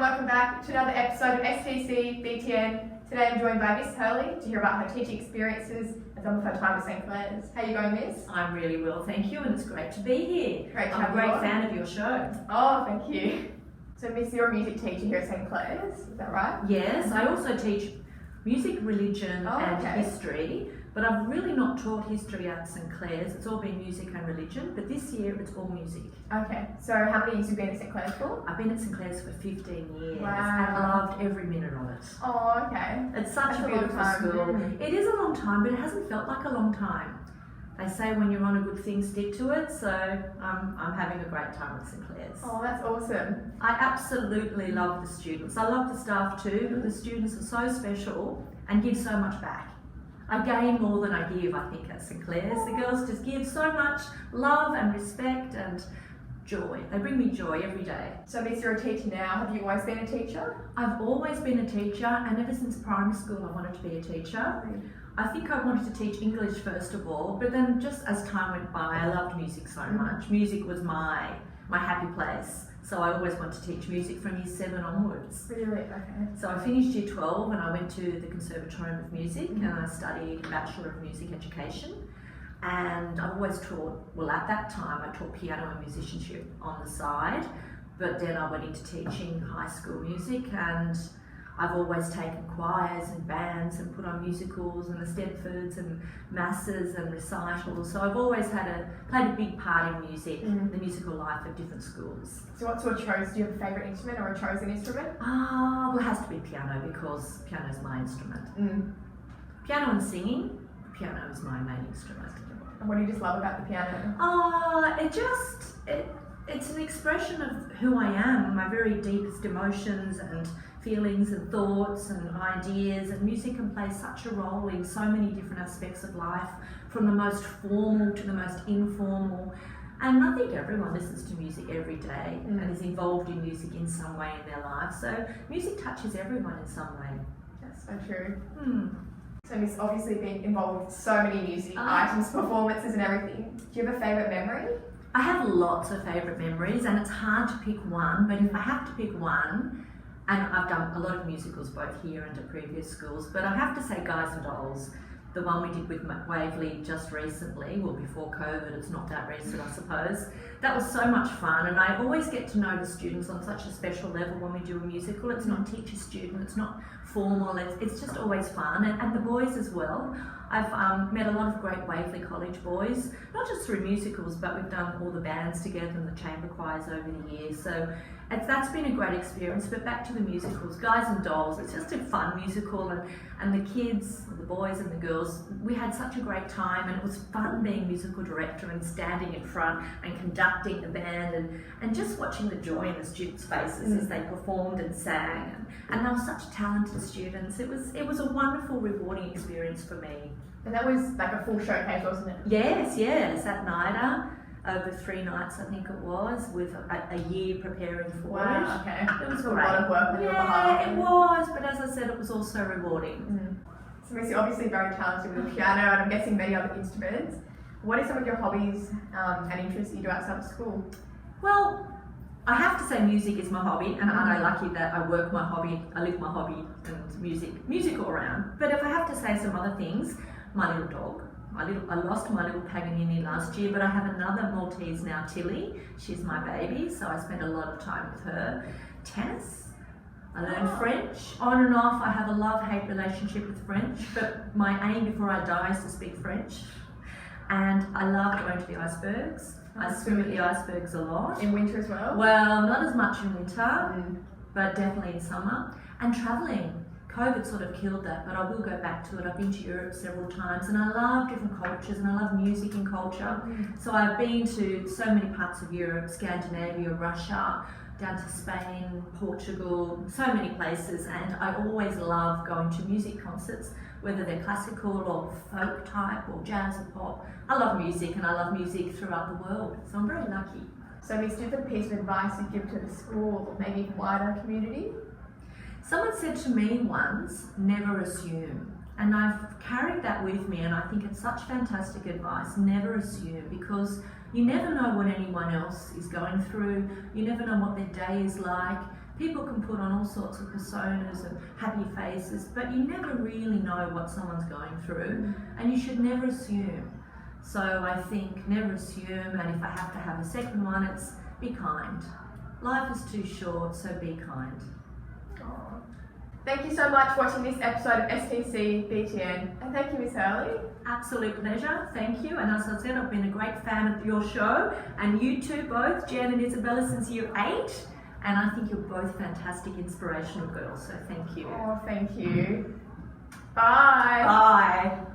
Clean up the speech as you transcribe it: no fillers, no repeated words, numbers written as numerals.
welcome back to another episode of STC BTN. Today I'm joined by Miss Hurley to hear about her teaching experiences and some of her time at St Clair's. How are you going, Miss? I'm really well, thank you, and it's great to be here. Great to I'm have a great you on. fan of your show. Oh, thank you. So Miss, you're a music teacher here at St Clair's, is that right? Yes, I also teach music, religion and history, but I've really not taught history at St Clair's. It's all been music and religion, but this year it's all music. Okay, so how many years have you been at St Clair's for? I've been at St Clair's for 15 years Wow. and loved every minute of it. Oh, okay. It's such That's a beautiful long time. school. It is a long time, but it hasn't felt like a long time. They say when you're on a good thing, stick to it, so I'm having a great time at St Clair's. Oh, that's awesome. I absolutely love the students. I love the staff too, but the students are so special and give so much back. I gain more than I give, I think, at St Clair's. The girls just give so much love and respect and joy. They bring me joy every day. So Miss, you're a teacher now. Have you always been a teacher? I've always been a teacher, and ever since primary school I wanted to be a teacher. I think I wanted to teach English first of all, but then just as time went by, I loved music so much. Music was my happy place. So I always wanted to teach music from year 7 onwards. Really? Okay. So I finished year 12 and I went to the Conservatorium of Music and I studied Bachelor of Music Education. And I've always taught, well at that time I taught piano and musicianship on the side, but then I went into teaching high school music, and I've always taken choirs and bands and put on musicals and the Stedfords and masses and recitals. So I've always played a big part in music, the musical life of different schools. So what sort of do you have a favourite instrument or a chosen instrument? Well, it has to be piano because piano is my instrument. Piano and singing, piano is my main instrument. And what do you just love about the piano? It's an expression of who I am, my very deepest emotions and feelings and thoughts and ideas, and music can play such a role in so many different aspects of life, from the most formal to the most informal. And I think everyone listens to music every day and is involved in music in some way in their life. So music touches everyone in some way. That's so true. So Miss, obviously being involved with so many music items, performances and everything, do you have a favourite memory? I have lots of favourite memories, and it's hard to pick one, but if I have to pick one, and I've done a lot of musicals both here and at previous schools, but I have to say Guys and Dolls, the one we did with Waverley just recently, well before COVID, it's not that recent I suppose. That was so much fun, and I always get to know the students on such a special level when we do a musical. It's not teacher-student, it's not formal, it's just always fun, and the boys as well. I've met a lot of great Waverley College boys, not just through musicals, but we've done all the bands together and the chamber choirs over the years. So that's been a great experience. But back to the musicals, Guys and Dolls, it's just a fun musical, and the kids, the boys and the girls, we had such a great time, and it was fun being musical director and standing in front and conducting the band and just watching the joy in the students' faces as they performed and sang. And they were such talented students. It was a wonderful, rewarding experience for me. And that was like a full showcase, wasn't it? Yes, at NIDA, over 3 nights I think it was, with a year preparing for it. Wow, okay. It was a great. lot of work on your behalf. Yeah, it was, but as I said, it was also rewarding. So Miss, you're obviously very talented with the piano, and I'm guessing many other instruments. What are some of your hobbies and interests that you do outside of school? Well, I have to say music is my hobby, and aren't I lucky that I work my hobby, I live my hobby, and music all around. But if I have to say some other things, my little dog. I lost my little Paganini last year, but I have another Maltese now, Tilly. She's my baby, so I spend a lot of time with her. Tennis. I learned French. On and off, I have a love-hate relationship with French, but my aim before I die is to speak French. And I love going to the icebergs. I swim at the icebergs a lot. In winter as well? Well, not as much in winter, but definitely in summer. And travelling. COVID sort of killed that, but I will go back to it. I've been to Europe several times, and I love different cultures, and I love music and culture. So I've been to so many parts of Europe, Scandinavia, Russia, down to Spain, Portugal, so many places, and I always love going to music concerts, whether they're classical or folk type or jazz or pop. I love music, and I love music throughout the world, so I'm very lucky. So Miss, do you have a piece of advice you give to the school or maybe even wider community? Someone said to me once, never assume. And I've carried that with me, and I think it's such fantastic advice. Never assume, because you never know what anyone else is going through. You never know what their day is like. People can put on all sorts of personas and happy faces, but you never really know what someone's going through, and you should never assume. So I think never assume, and if I have to have a second one, it's be kind. Life is too short, so be kind. Aw. Thank you so much for watching this episode of STC BTN, and thank you, Miss Hurley. Absolute pleasure, thank you. And as I said, I've been a great fan of your show, and you two both, Jen and Isabella, since year 8. And I think you're both fantastic, inspirational girls, so thank you. Oh, thank you. Bye. Bye.